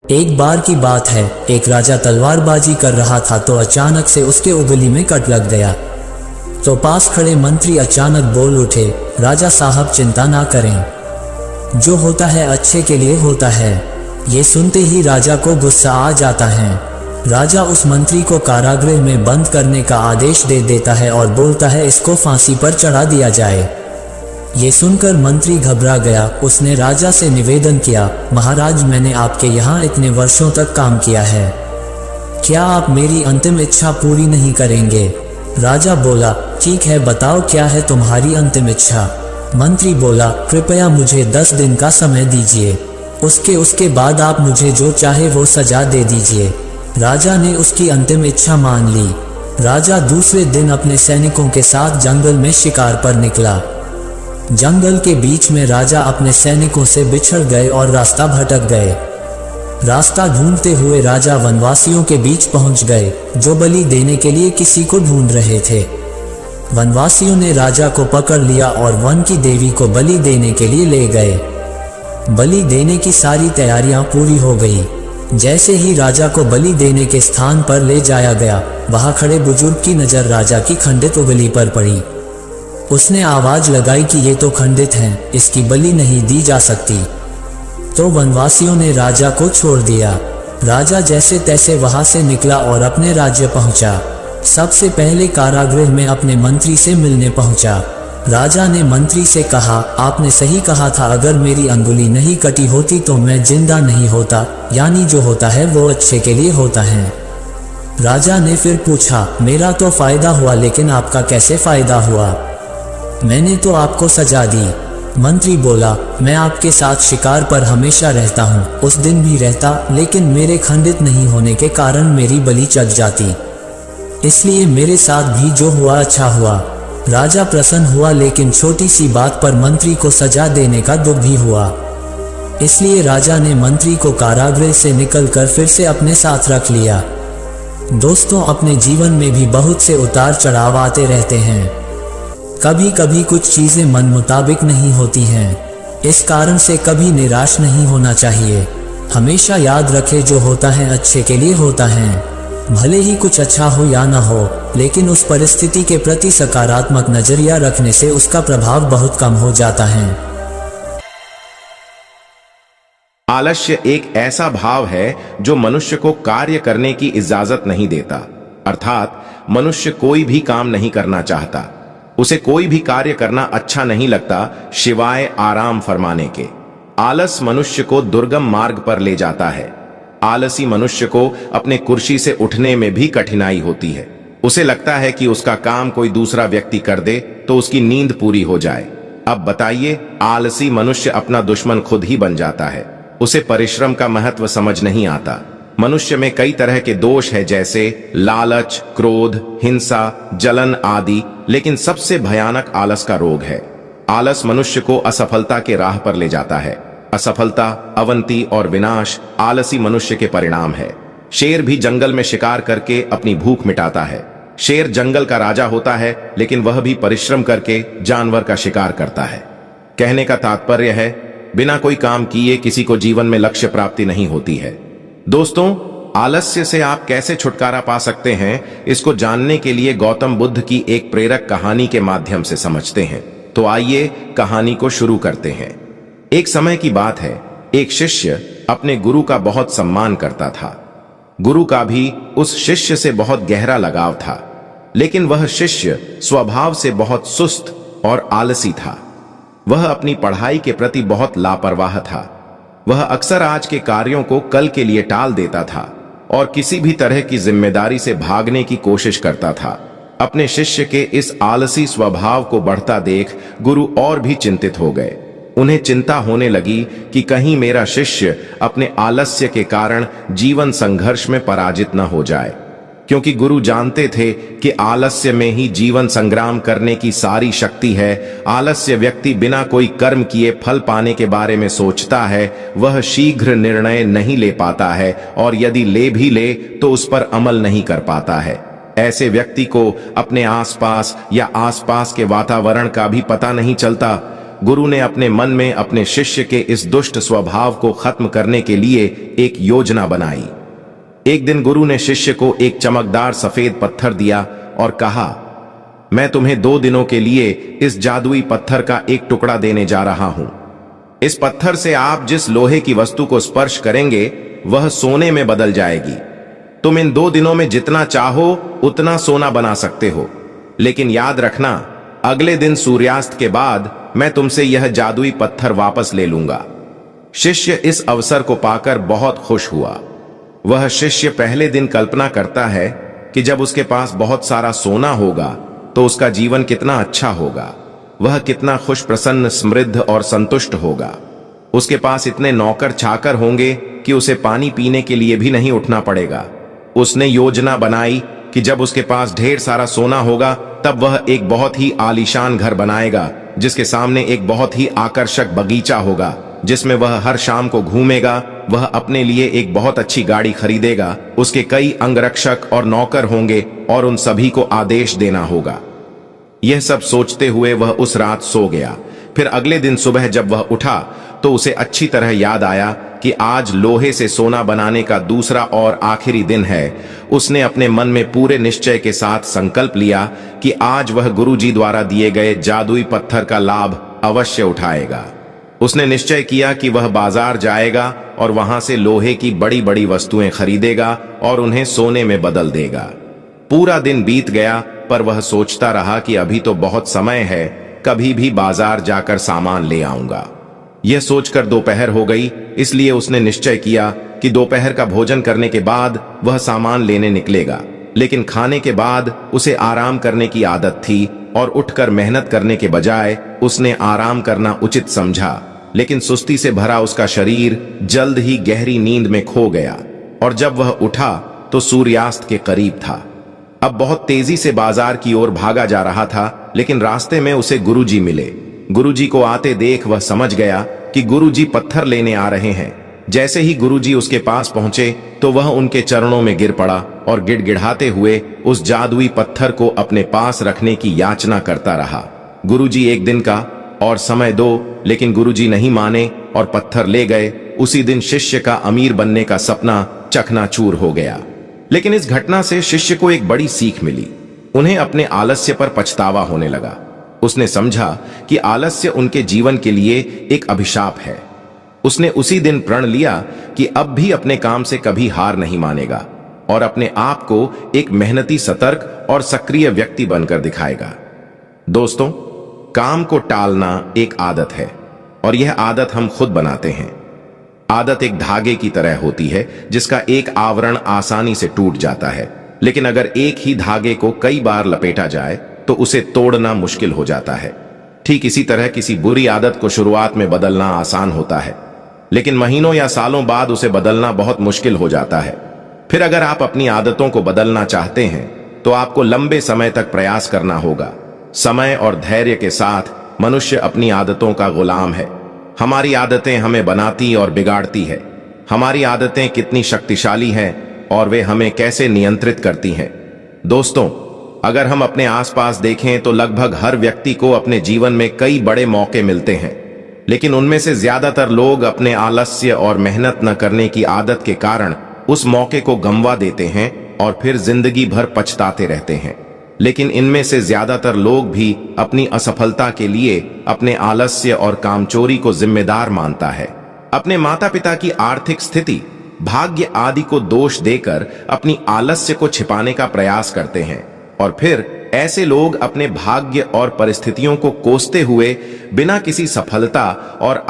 एक बार की बात है, एक राजा तलवारबाजी कर रहा था तो अचानक से उसके उंगली में कट लग गया। तो पास खड़े मंत्री अचानक बोल उठे, राजा साहब चिंता ना करें, जो होता है अच्छे के लिए होता है। ये सुनते ही राजा को गुस्सा आ जाता है। राजा उस मंत्री को कारागृह में बंद करने का आदेश दे देता है और बोलता है इसको फांसी पर चढ़ा दिया जाए। ये सुनकर मंत्री घबरा गया। उसने राजा से निवेदन किया, महाराज मैंने आपके यहाँ इतने वर्षों तक काम किया है, क्या आप मेरी अंतिम इच्छा पूरी नहीं करेंगे? राजा बोला, ठीक है बताओ क्या है तुम्हारी अंतिम इच्छा? मंत्री बोला, कृपया मुझे 10 दिन का समय दीजिए, उसके बाद आप मुझे जो चाहे वो सजा दे दीजिए। राजा ने उसकी अंतिम इच्छा मान ली। राजा दूसरे दिन अपने सैनिकों के साथ जंगल में शिकार पर निकला। जंगल के बीच में राजा अपने सैनिकों से बिछड़ गए और रास्ता भटक गए। रास्ता ढूंढते हुए राजा वनवासियों के बीच पहुंच गए, जो बलि देने के लिए किसी को ढूंढ रहे थे। वनवासियों ने राजा को पकड़ लिया और वन की देवी को बलि देने के लिए ले गए। बलि देने की सारी तैयारियां पूरी हो गई। जैसे ही राजा को बलि देने के स्थान पर ले जाया गया, वहां खड़े बुजुर्ग की नजर राजा की खंडित उंगली पर पड़ी। उसने आवाज लगाई कि ये तो खंडित हैं, इसकी बलि नहीं दी जा सकती। तो वनवासियों ने राजा को छोड़ दिया। राजा जैसे तैसे वहां से निकला और अपने राज्य पहुंचा। सबसे पहले कारागृह में अपने मंत्री से मिलने पहुंचा। राजा ने मंत्री से कहा, आपने सही कहा था, अगर मेरी अंगुली नहीं कटी होती तो मैं जिंदा नहीं होता, यानी जो होता है वो अच्छे के लिए होता है। राजा ने फिर पूछा, मेरा तो फायदा हुआ लेकिन आपका कैसे फायदा हुआ? मैंने तो आपको सजा दी। मंत्री बोला, मैं आपके साथ शिकार पर हमेशा रहता हूँ, उस दिन भी रहता, लेकिन मेरे खंडित नहीं होने के कारण मेरी बलि चढ़ जाती, इसलिए मेरे साथ भी जो हुआ अच्छा हुआ। राजा प्रसन्न हुआ, लेकिन छोटी सी बात पर मंत्री को सजा देने का दुख भी हुआ। इसलिए राजा ने मंत्री को कारागृह से निकलकर फिर से अपने साथ रख लिया। दोस्तों, अपने जीवन में भी बहुत से उतार चढ़ाव आते रहते हैं। कभी कभी कुछ चीजें मन मुताबिक नहीं होती हैं। इस कारण से कभी निराश नहीं होना चाहिए। हमेशा याद रखें, जो होता है अच्छे के लिए होता है। भले ही कुछ अच्छा हो या ना हो, लेकिन उस परिस्थिति के प्रति सकारात्मक नजरिया रखने से उसका प्रभाव बहुत कम हो जाता है। आलस्य एक ऐसा भाव है जो मनुष्य को कार्य करने की इजाजत नहीं देता। अर्थात मनुष्य कोई भी काम नहीं करना चाहता, उसे कोई भी कार्य करना अच्छा नहीं लगता सिवाय आराम फरमाने के। आलस मनुष्य को दुर्गम मार्ग पर ले जाता है। आलसी मनुष्य को अपने कुर्सी से उठने में भी कठिनाई होती है। उसे लगता है कि उसका काम कोई दूसरा व्यक्ति कर दे तो उसकी नींद पूरी हो जाए। अब बताइए, आलसी मनुष्य अपना दुश्मन खुद ही बन जाता है। उसे परिश्रम का महत्व समझ नहीं आता। मनुष्य में कई तरह के दोष है, जैसे लालच, क्रोध, हिंसा, जलन आदि, लेकिन सबसे भयानक आलस का रोग है। आलस मनुष्य को असफलता के राह पर ले जाता है। असफलता, अवंती और विनाश आलसी मनुष्य के परिणाम है। शेर भी जंगल में शिकार करके अपनी भूख मिटाता है। शेर जंगल का राजा होता है, लेकिन वह भी परिश्रम करके जानवर का शिकार करता है। कहने का तात्पर्य है, बिना कोई काम किए किसी को जीवन में लक्ष्य प्राप्ति नहीं होती है। दोस्तों, आलस्य से आप कैसे छुटकारा पा सकते हैं, इसको जानने के लिए गौतम बुद्ध की एक प्रेरक कहानी के माध्यम से समझते हैं। तो आइए कहानी को शुरू करते हैं। एक समय की बात है, एक शिष्य अपने गुरु का बहुत सम्मान करता था। गुरु का भी उस शिष्य से बहुत गहरा लगाव था, लेकिन वह शिष्य स्वभाव से बहुत सुस्त और आलसी था। वह अपनी पढ़ाई के प्रति बहुत लापरवाह था। वह अक्सर आज के कार्यों को कल के लिए टाल देता था और किसी भी तरह की जिम्मेदारी से भागने की कोशिश करता था। अपने शिष्य के इस आलसी स्वभाव को बढ़ता देख गुरु और भी चिंतित हो गए। उन्हें चिंता होने लगी कि कहीं मेरा शिष्य अपने आलस्य के कारण जीवन संघर्ष में पराजित न हो जाए, क्योंकि गुरु जानते थे कि आलस्य में ही जीवन संग्राम करने की सारी शक्ति है। आलस्य व्यक्ति बिना कोई कर्म किए फल पाने के बारे में सोचता है। वह शीघ्र निर्णय नहीं ले पाता है और यदि ले भी ले तो उस पर अमल नहीं कर पाता है। ऐसे व्यक्ति को अपने आसपास या आसपास के वातावरण का भी पता नहीं चलता। गुरु ने अपने मन में अपने शिष्य के इस दुष्ट स्वभाव को खत्म करने के लिए एक योजना बनाई। एक दिन गुरु ने शिष्य को एक चमकदार सफेद पत्थर दिया और कहा, मैं तुम्हें 2 दिनों के लिए इस जादुई पत्थर का एक टुकड़ा देने जा रहा हूं। इस पत्थर से आप जिस लोहे की वस्तु को स्पर्श करेंगे वह सोने में बदल जाएगी। तुम इन 2 दिनों में जितना चाहो उतना सोना बना सकते हो, लेकिन याद रखना, अगले दिन सूर्यास्त के बाद मैं तुमसे यह जादुई पत्थर वापस ले लूंगा। शिष्य इस अवसर को पाकर बहुत खुश हुआ। वह शिष्य पहले दिन कल्पना करता है कि जब उसके पास बहुत सारा सोना होगा तो उसका जीवन कितना अच्छा होगा, वह कितना खुश प्रसन्न समृद्ध और संतुष्ट होगा। उसके पास इतने नौकर चाकर होंगे कि उसे पानी पीने के लिए भी नहीं उठना पड़ेगा। उसने योजना बनाई कि जब उसके पास ढेर सारा सोना होगा तब वह एक बहुत ही आलीशान घर बनाएगा, जिसके सामने एक बहुत ही आकर्षक बगीचा होगा, जिसमें वह हर शाम को घूमेगा। वह अपने लिए एक बहुत अच्छी गाड़ी खरीदेगा। उसके कई अंगरक्षक और नौकर होंगे और उन सभी को आदेश देना होगा। यह सब सोचते हुए वह उस रात सो गया। फिर अगले दिन सुबह जब वह उठा तो उसे अच्छी तरह याद आया कि आज लोहे से सोना बनाने का दूसरा और आखिरी दिन है। उसने अपने मन में पूरे निश्चय के साथ संकल्प लिया कि आज वह गुरुजी द्वारा दिए गए जादुई पत्थर का लाभ अवश्य उठाएगा। उसने निश्चय किया कि वह बाजार जाएगा और वहां से लोहे की बड़ी बड़ी वस्तुएं खरीदेगा और उन्हें सोने में बदल देगा। पूरा दिन बीत गया, पर वह सोचता रहा कि अभी तो बहुत समय है, कभी भी बाजार जाकर सामान ले आऊंगा। यह सोचकर दोपहर हो गई, इसलिए उसने निश्चय किया कि दोपहर का भोजन करने के बाद वह सामान लेने निकलेगा। लेकिन खाने के बाद उसे आराम करने की आदत थी और उठकर मेहनत करने के बजाय उसने आराम करना उचित समझा। लेकिन सुस्ती से भरा उसका शरीर जल्द ही गहरी नींद में खो गया और जब वह उठा तो सूर्यास्त के करीब था। अब बहुत तेजी से बाजार की ओर भागा जा रहा था, लेकिन रास्ते में उसे गुरुजी मिले। गुरुजी को आते देख वह समझ गया कि गुरुजी पत्थर लेने आ रहे हैं। जैसे ही गुरुजी उसके पास पहुंचे तो वह उनके चरणों में गिर पड़ा और गिड़गिड़ाते हुए उस जादुई पत्थर को अपने पास रखने की याचना करता रहा। गुरुजी, एक दिन का और समय दो। लेकिन गुरुजी नहीं माने और पत्थर ले गए। उसी दिन शिष्य का अमीर बनने का सपना चकनाचूर हो गया। लेकिन इस घटना से शिष्य को एक बड़ी सीख मिली। उन्हें अपने आलस्य पर पछतावा होने लगा। उसने समझा कि आलस्य उनके जीवन के लिए एक अभिशाप है। उसने उसी दिन प्रण लिया कि अब भी अपने काम से कभी हार नहीं मानेगा और अपने आप को एक मेहनती, सतर्क और सक्रिय व्यक्ति बनकर दिखाएगा। दोस्तों, काम को टालना एक आदत है और यह आदत हम खुद बनाते हैं। आदत एक धागे की तरह होती है जिसका एक आवरण आसानी से टूट जाता है, लेकिन अगर एक ही धागे को कई बार लपेटा जाए तो उसे तोड़ना मुश्किल हो जाता है। ठीक इसी तरह किसी बुरी आदत को शुरुआत में बदलना आसान होता है, लेकिन महीनों या सालों बाद उसे बदलना बहुत मुश्किल हो जाता है। फिर अगर आप अपनी आदतों को बदलना चाहते हैं तो आपको लंबे समय तक प्रयास करना होगा। समय और धैर्य के साथ मनुष्य अपनी आदतों का गुलाम है। हमारी आदतें हमें बनाती और बिगाड़ती है। हमारी आदतें कितनी शक्तिशाली हैं और वे हमें कैसे नियंत्रित करती हैं। दोस्तों, अगर हम अपने आसपास देखें तो लगभग हर व्यक्ति को अपने जीवन में कई बड़े मौके मिलते हैं, लेकिन उनमें से ज्यादातर लोग अपने आलस्य और मेहनत न करने की आदत के कारण उस मौके को गंवा देते हैं और फिर जिंदगी भर पछताते रहते हैं। लेकिन इनमें से ज्यादातर लोग भी अपनी असफलता के लिए अपने आलस्य और कामचोरी को जिम्मेदार मानता है। अपने माता पिता की आर्थिक स्थिति, भाग्य आदि को दोष देकर अपनी आलस्य को छिपाने का प्रयास करते हैं और फिर ऐसे लोग अपने भाग्य और परिस्थितियों को कोसते हुए बिना किसी सफलता और